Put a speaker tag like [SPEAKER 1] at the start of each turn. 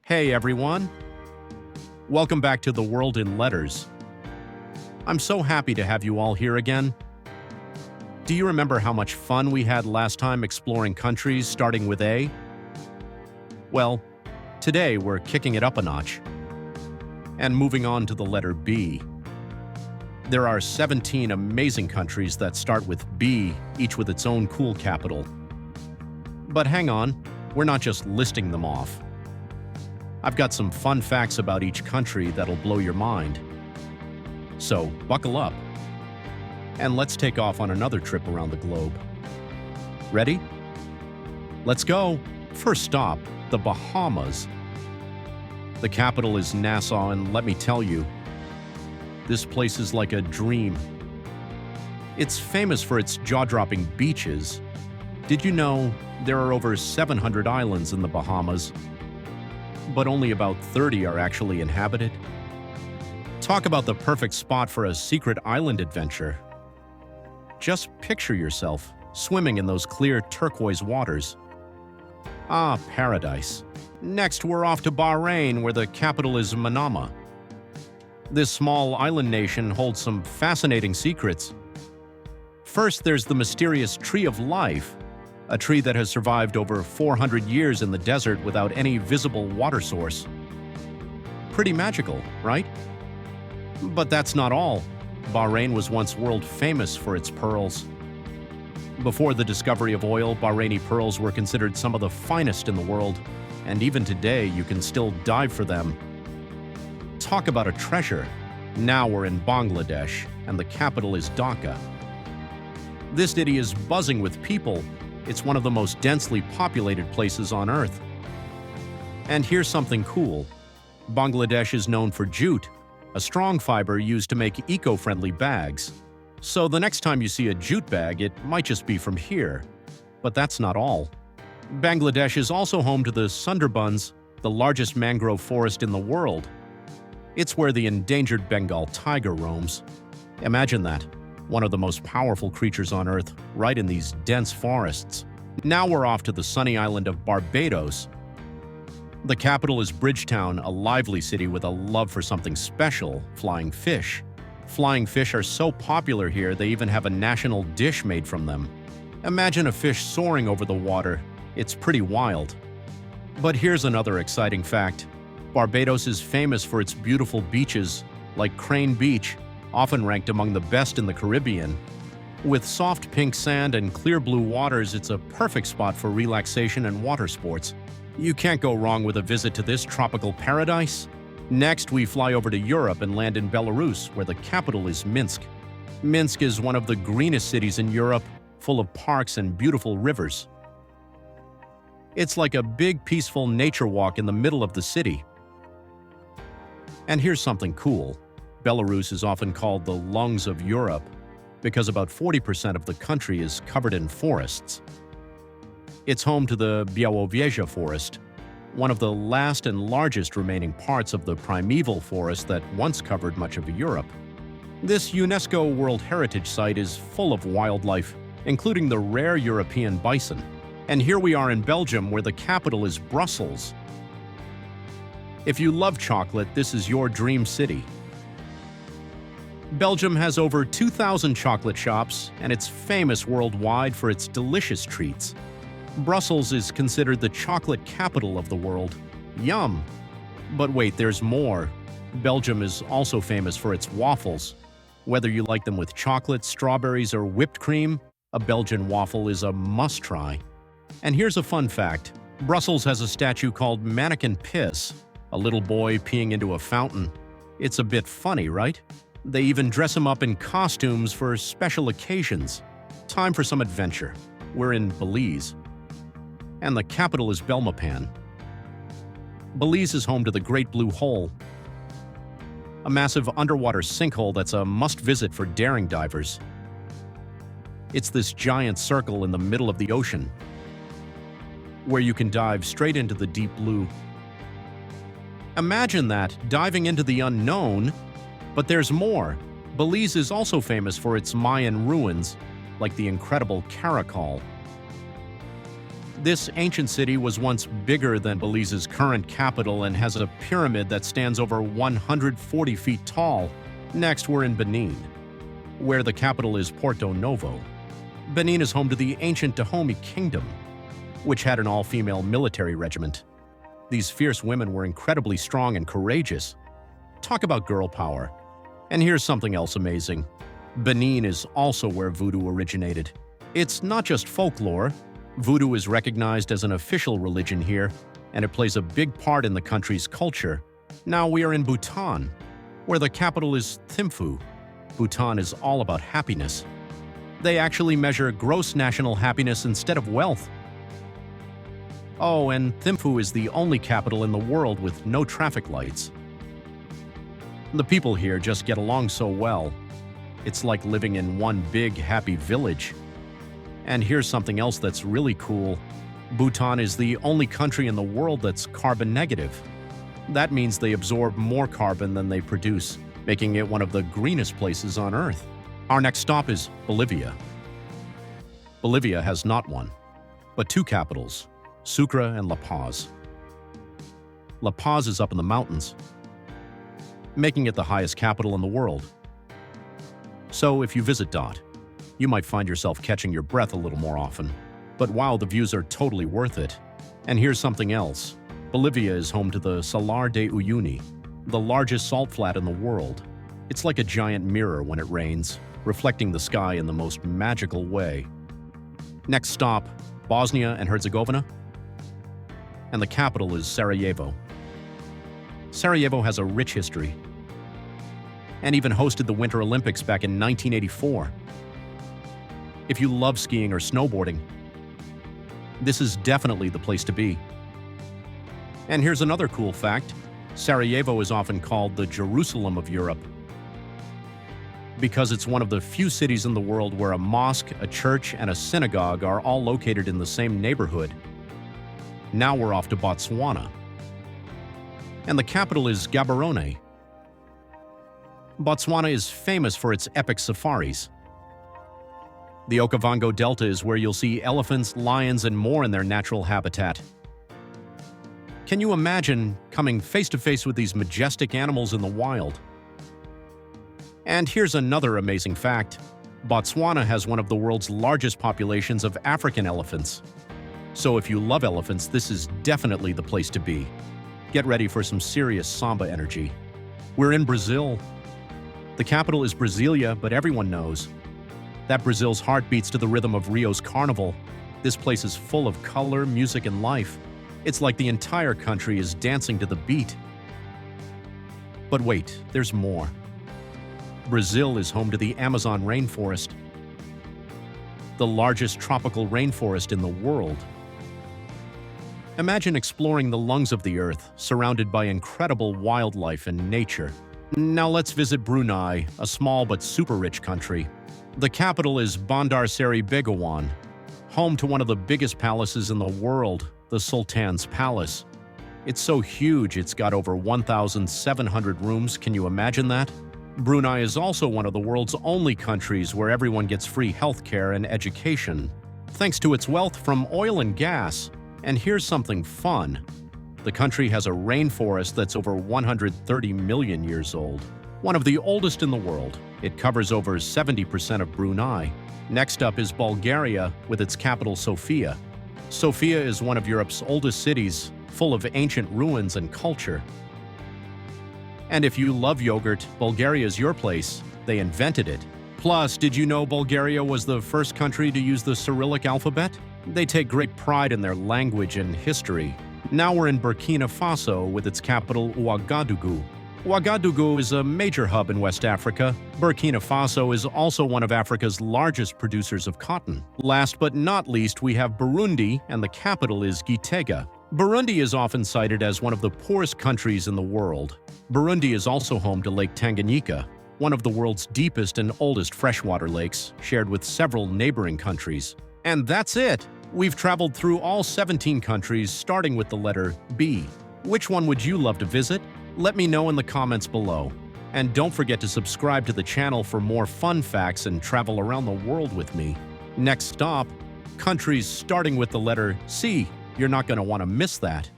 [SPEAKER 1] Hey everyone! Welcome back to The World in Letters. I'm so happy to have you all here again. Do you remember how much fun we had last time exploring countries starting with A? Well, today we're kicking it up a notch and moving on to the letter B. There are 17 amazing countries that start with B, each with its own cool capital. But hang on, we're not just listing them off. I've got some fun facts about each country that'll blow your mind. So, buckle up, and let's take off on another trip around the globe. Ready? Let's go! First stop, the Bahamas. The capital is Nassau, and let me tell you, this place is like a dream. It's famous for its jaw-dropping beaches. Did you know there are over 700 islands in the Bahamas, but only about 30 are actually inhabited? Talk about the perfect spot for a secret island adventure. Just picture yourself swimming in those clear turquoise waters. Ah, paradise. Next, we're off to Bahrain, where the capital is Manama. This small island nation holds some fascinating secrets. First, there's the mysterious Tree of Life, a tree that has survived over 400 years in the desert without any visible water source. Pretty magical, right? But that's not all. Bahrain was once world famous for its pearls. Before the discovery of oil, Bahraini pearls were considered some of the finest in the world, and even today you can still dive for them. Talk about a treasure. Now we're in Bangladesh, and the capital is Dhaka. This city is buzzing with people. It's one of the most densely populated places on Earth. And here's something cool. Bangladesh is known for jute, a strong fiber used to make eco-friendly bags. So the next time you see a jute bag, it might just be from here. But that's not all. Bangladesh is also home to the Sundarbans, the largest mangrove forest in the world. It's where the endangered Bengal tiger roams. Imagine that. One of the most powerful creatures on Earth, right in these dense forests. Now we're off to the sunny island of Barbados. The capital is Bridgetown, a lively city with a love for something special, flying fish. Flying fish are so popular here, they even have a national dish made from them. Imagine a fish soaring over the water. It's pretty wild. But here's another exciting fact. Barbados is famous for its beautiful beaches, like Crane Beach, often ranked among the best in the Caribbean. With soft pink sand and clear blue waters, it's a perfect spot for relaxation and water sports. You can't go wrong with a visit to this tropical paradise. Next, we fly over to Europe and land in Belarus, where the capital is Minsk. Minsk is one of the greenest cities in Europe, full of parks and beautiful rivers. It's like a big, peaceful nature walk in the middle of the city. And here's something cool. Belarus is often called the lungs of Europe because about 40% of the country is covered in forests. It's home to the Białowieża Forest, one of the last and largest remaining parts of the primeval forest that once covered much of Europe. This UNESCO World Heritage Site is full of wildlife, including the rare European bison. And here we are in Belgium, where the capital is Brussels. If you love chocolate, this is your dream city. Belgium has over 2,000 chocolate shops, and it's famous worldwide for its delicious treats. Brussels is considered the chocolate capital of the world. Yum! But wait, there's more. Belgium is also famous for its waffles. Whether you like them with chocolate, strawberries, or whipped cream, a Belgian waffle is a must-try. And here's a fun fact. Brussels has a statue called Mannequin Piss, a little boy peeing into a fountain. It's a bit funny, right? They even dress him up in costumes for special occasions. Time for some adventure. We're in Belize. And the capital is Belmopan. Belize is home to the Great Blue Hole, a massive underwater sinkhole that's a must-visit for daring divers. It's this giant circle in the middle of the ocean, where you can dive straight into the deep blue. Imagine that, diving into the unknown. But there's more. Belize is also famous for its Mayan ruins, like the incredible Caracol. This ancient city was once bigger than Belize's current capital and has a pyramid that stands over 140 feet tall. Next, we're in Benin, where the capital is Porto Novo. Benin is home to the ancient Dahomey Kingdom, which had an all-female military regiment. These fierce women were incredibly strong and courageous. Talk about girl power. And here's something else amazing. Benin is also where voodoo originated. It's not just folklore. Voodoo is recognized as an official religion here, and it plays a big part in the country's culture. Now we are in Bhutan, where the capital is Thimphu. Bhutan is all about happiness. They actually measure gross national happiness instead of wealth. Oh, and Thimphu is the only capital in the world with no traffic lights. The people here just get along so well. It's like living in one big, happy village. And here's something else that's really cool. Bhutan is the only country in the world that's carbon negative. That means they absorb more carbon than they produce, making it one of the greenest places on Earth. Our next stop is Bolivia. Bolivia has not one, but two capitals, Sucre and La Paz. La Paz is up in the mountains, making it the highest capital in the world. So if you visit DOT, you might find yourself catching your breath a little more often. But wow, the views are totally worth it. And here's something else. Bolivia is home to the Salar de Uyuni, the largest salt flat in the world. It's like a giant mirror when it rains, reflecting the sky in the most magical way. Next stop, Bosnia and Herzegovina. And the capital is Sarajevo. Sarajevo has a rich history, and even hosted the Winter Olympics back in 1984. If you love skiing or snowboarding, this is definitely the place to be. And here's another cool fact. Sarajevo is often called the Jerusalem of Europe because it's one of the few cities in the world where a mosque, a church, and a synagogue are all located in the same neighborhood. Now we're off to Botswana. And the capital is Gaborone. Botswana is famous for its epic safaris. The Okavango Delta is where you'll see elephants, lions, and more in their natural habitat. Can you imagine coming face-to-face with these majestic animals in the wild? And here's another amazing fact. Botswana has one of the world's largest populations of African elephants. So if you love elephants, this is definitely the place to be. Get ready for some serious samba energy. We're in Brazil. The capital is Brasilia, but everyone knows that Brazil's heart beats to the rhythm of Rio's carnival. This place is full of color, music, and life. It's like the entire country is dancing to the beat. But wait, there's more. Brazil is home to the Amazon rainforest, the largest tropical rainforest in the world. Imagine exploring the lungs of the earth, surrounded by incredible wildlife and nature. Now let's visit Brunei, a small but super rich country. The capital is Bandar Seri Begawan, home to one of the biggest palaces in the world, the Sultan's Palace. It's so huge, it's got over 1,700 rooms. Can you imagine that? Brunei is also one of the world's only countries where everyone gets free healthcare and education, thanks to its wealth from oil and gas. And here's something fun. The country has a rainforest that's over 130 million years old, one of the oldest in the world. It covers over 70% of Brunei. Next up is Bulgaria, with its capital Sofia. Sofia is one of Europe's oldest cities, full of ancient ruins and culture. And if you love yogurt, Bulgaria is your place. They invented it. Plus, did you know Bulgaria was the first country to use the Cyrillic alphabet? They take great pride in their language and history. Now we're in Burkina Faso with its capital Ouagadougou. Ouagadougou is a major hub in West Africa. Burkina Faso is also one of Africa's largest producers of cotton. Last but not least, we have Burundi, and the capital is Gitega. Burundi is often cited as one of the poorest countries in the world. Burundi is also home to Lake Tanganyika, one of the world's deepest and oldest freshwater lakes, shared with several neighboring countries. And that's it! We've traveled through all 17 countries, starting with the letter B. Which one would you love to visit? Let me know in the comments below. And don't forget to subscribe to the channel for more fun facts and travel around the world with me. Next stop, countries starting with the letter C. You're not going to want to miss that.